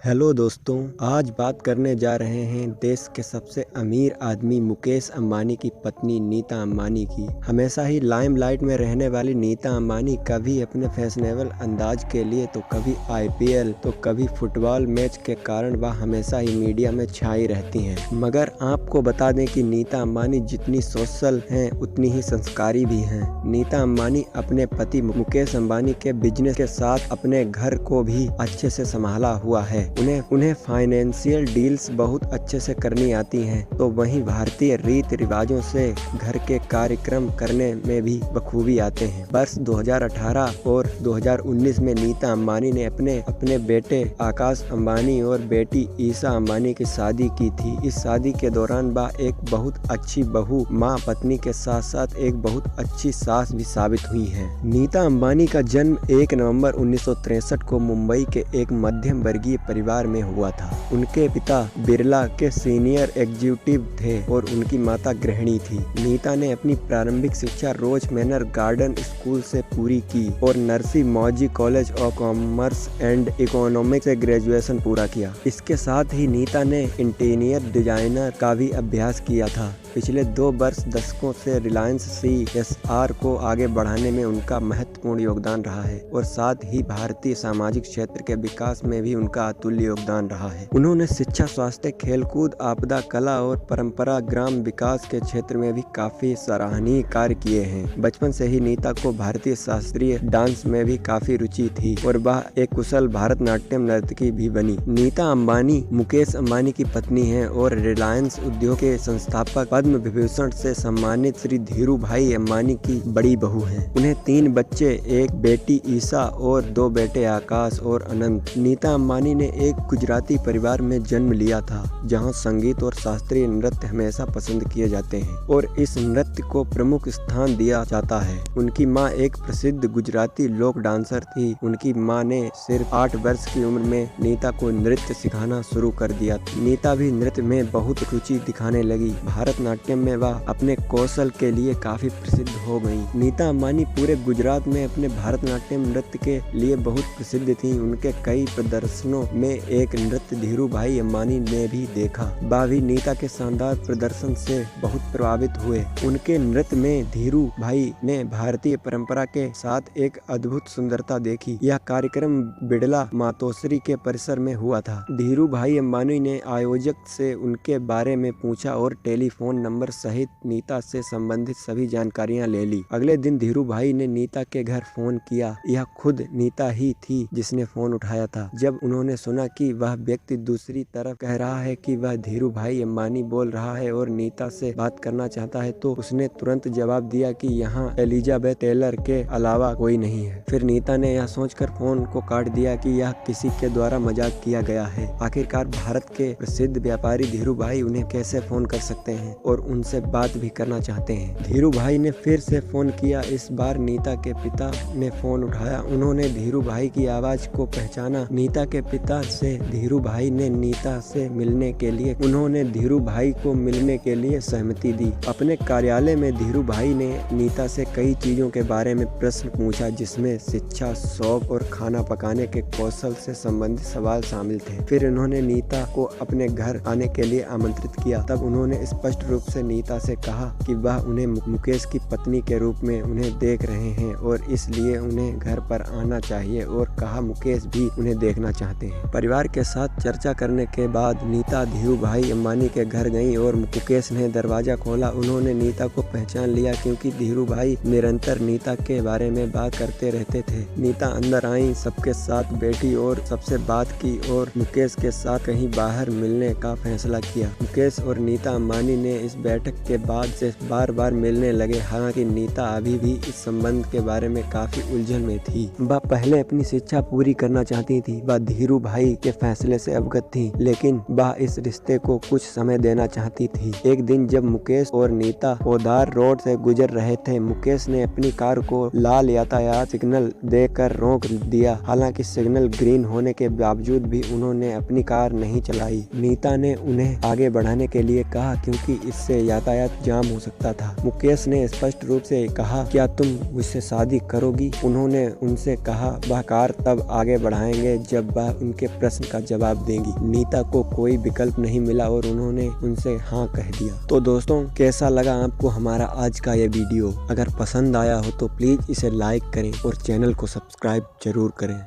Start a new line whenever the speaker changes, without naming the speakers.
Hello दोस्तों, आज बात करने जा रहे हैं देश के सबसे अमीर आदमी मुकेश अंबानी की पत्नी नीता अंबानी की। हमेशा ही लाइमलाइट में रहने वाली नीता अंबानी कभी अपने फैशनेबल अंदाज के लिए तो कभी आईपीएल तो कभी फुटबॉल मैच के कारण वह हमेशा ही मीडिया में छाई रहती हैं। मगर आपको बता दें कि नीता अंबानी जितनी सोशल हैं उतनी ही संस्कारी भी हैं। नीता अंबानी अपने पति मुकेश अंबानी के बिजनेस के साथ अपने घर को भी अच्छे से संभाला हुआ है। उन्हें फाइनेंशियल डील्स बहुत अच्छे से करनी आती हैं, तो वहीं भारतीय रीति रिवाजों से घर के कार्यक्रम करने में भी बखूबी आते हैं। वर्ष 2018 और 2019 में नीता अंबानी ने अपने बेटे आकाश अंबानी और बेटी ईशा अंबानी की शादी की थी। इस शादी के दौरान वह एक बहुत अच्छी बहू, माँ, पत्नी के साथ साथ एक बहुत अच्छी सास भी साबित हुई है। नीता अंबानी का जन्म 1 नवंबर 1963 को मुंबई के एक मध्यम वर्गीय परिवार में हुआ था। उनके पिता बिरला के सीनियर एग्जीक्यूटिव थे और उनकी माता गृहिणी थी। नीता ने अपनी प्रारंभिक शिक्षा रोज मैनर गार्डन स्कूल से पूरी की और Narsee Monjee college of commerce and economics से ग्रेजुएशन पूरा किया। इसके साथ ही नीता ने इंटीरियर डिजाइनर का भी अभ्यास किया था। पिछले 2 दशकों से रिलायंस CSR को आगे बढ़ाने में उनका महत्वपूर्ण योगदान रहा है और साथ ही भारतीय सामाजिक क्षेत्र के विकास में भी उनका अतुल्य योगदान रहा है। उन्होंने शिक्षा, स्वास्थ्य, खेलकूद, आपदा, कला और परंपरा, ग्राम विकास के क्षेत्र में भी काफी सराहनीय कार्य किए हैं। बचपन से ही नीता को भारतीय शास्त्रीय डांस में भी काफी रुचि थी और वह एक कुशल भारतनाट्यम नर्तकी भी बनी। नीता अंबानी मुकेश अंबानी की पत्नी है और रिलायंस उद्योग के संस्थापक पद्म विभूषण से सम्मानित श्री धीरू भाई अंबानी की बड़ी बहू हैं। उन्हें 3 बच्चे, एक बेटी ईशा और 2 बेटे आकाश और अनंत। नीता अंबानी ने एक गुजराती परिवार में जन्म लिया था, जहां संगीत और शास्त्रीय नृत्य हमेशा पसंद किए जाते हैं और इस नृत्य को प्रमुख स्थान दिया जाता है। उनकी मां एक प्रसिद्ध गुजराती लोक डांसर थी। उनकी मां ने सिर्फ 8 वर्ष की उम्र में नीता को नृत्य सिखाना शुरू कर दिया। नीता भी नृत्य में बहुत रुचि दिखाने लगी। भारतनाट्यम में वह अपने कौशल के लिए काफी प्रसिद्ध हो गयी। नीता अंबानी पूरे गुजरात में अपने भारतनाट्यम नृत्य के लिए बहुत प्रसिद्ध थी। उनके कई प्रदर्शनों में एक नृत्य धीरू भाई अंबानी ने भी देखा। वह भी नीता के शानदार प्रदर्शन से बहुत प्रभावित हुए। उनके नृत्य में धीरू भाई ने भारतीय परंपरा के साथ एक अद्भुत सुंदरता देखी। यह कार्यक्रम बिड़ला मातोश्री के परिसर में हुआ था। धीरू भाई अंबानी ने आयोजक से उनके बारे में पूछा और टेलीफोन नंबर सहित नीता से संबंधित सभी जानकारियां ले ली। अगले दिन धीरू भाई ने नीता के घर फोन किया। यह खुद नीता ही थी जिसने फोन उठाया था। जब उन्होंने सुना कि वह व्यक्ति दूसरी तरफ कह रहा है कि वह धीरू भाई अंबानी बोल रहा है और नीता से बात करना चाहता है, तो उसने तुरंत जवाब दिया कि यहाँ एलिजाबेथ टेलर के अलावा कोई नहीं है। फिर नीता ने यह सोचकर फोन को काट दिया कि यह किसी के द्वारा मजाक किया गया है। आखिरकार भारत के प्रसिद्ध व्यापारी धीरू भाई उन्हें कैसे फोन कर सकते हैं और उनसे बात भी करना चाहते हैं। धीरू भाई ने फिर से फोन किया। इस बार नीता के पिता ने फोन उठाया। उन्होंने धीरू भाई की आवाज को पहचाना। नीता के पिता से धीरू भाई ने नीता से मिलने के लिए धीरू भाई को मिलने के लिए सहमति दी। अपने कार्यालय में धीरू भाई ने नीता से कई चीजों के बारे में प्रश्न पूछा, जिसमें शिक्षा, शौक और खाना पकाने के कौशल से संबंधित सवाल शामिल थे। फिर उन्होंने नीता को अपने घर आने के लिए आमंत्रित किया। तब उन्होंने स्पष्ट रूप से नीता से कहा कि वह उन्हें मुकेश की पत्नी के रूप में उन्हें देख रहे हैं और इसलिए उन्हें घर पर आना चाहिए, और कहा मुकेश भी उन्हें देखना चाहते हैं। परिवार के साथ चर्चा करने के बाद नीता धीरू भाई अंबानी के घर गईं और मुकेश ने दरवाजा खोला। उन्होंने नीता को पहचान लिया क्योंकि धीरू भाई निरंतर नीता के बारे में बात करते रहते थे। नीता अंदर आई, सबके साथ बैठी और सबसे बात की और मुकेश के साथ कहीं बाहर मिलने का फैसला किया। मुकेश और नीता अंबानी ने इस बैठक के बाद से बार-बार मिलने लगे। हालांकि नीता अभी भी इस संबंध के बारे में काफी उलझन में थी। वह पहले अपनी शिक्षा पूरी करना चाहती थी। वह धीरू भाई के फैसले से अवगत थी, लेकिन वह इस रिश्ते को कुछ समय देना चाहती थी। एक दिन जब मुकेश और नीता पोदार रोड से गुजर रहे थे, मुकेश ने अपनी कार को लाल यातायात सिग्नल देकर रोक दिया। हालांकि सिग्नल ग्रीन होने के बावजूद भी उन्होंने अपनी कार नहीं चलाई। नीता ने उन्हें आगे बढ़ाने के लिए कहा, क्योंकि इससे यातायात जाम हो सकता था। मुकेश ने स्पष्ट रूप से कहा, क्या तुम मुझसे शादी करोगी? उन्होंने उनसे कहा वह कार तब आगे बढ़ाएंगे जब वह उनके प्रश्न का जवाब देंगी। नीता को कोई विकल्प नहीं मिला और उन्होंने उनसे हाँ कह दिया। तो दोस्तों, कैसा लगा आपको हमारा आज का ये वीडियो? अगर पसंद आया हो तो प्लीज इसे लाइक करें और चैनल को सब्सक्राइब जरूर करें।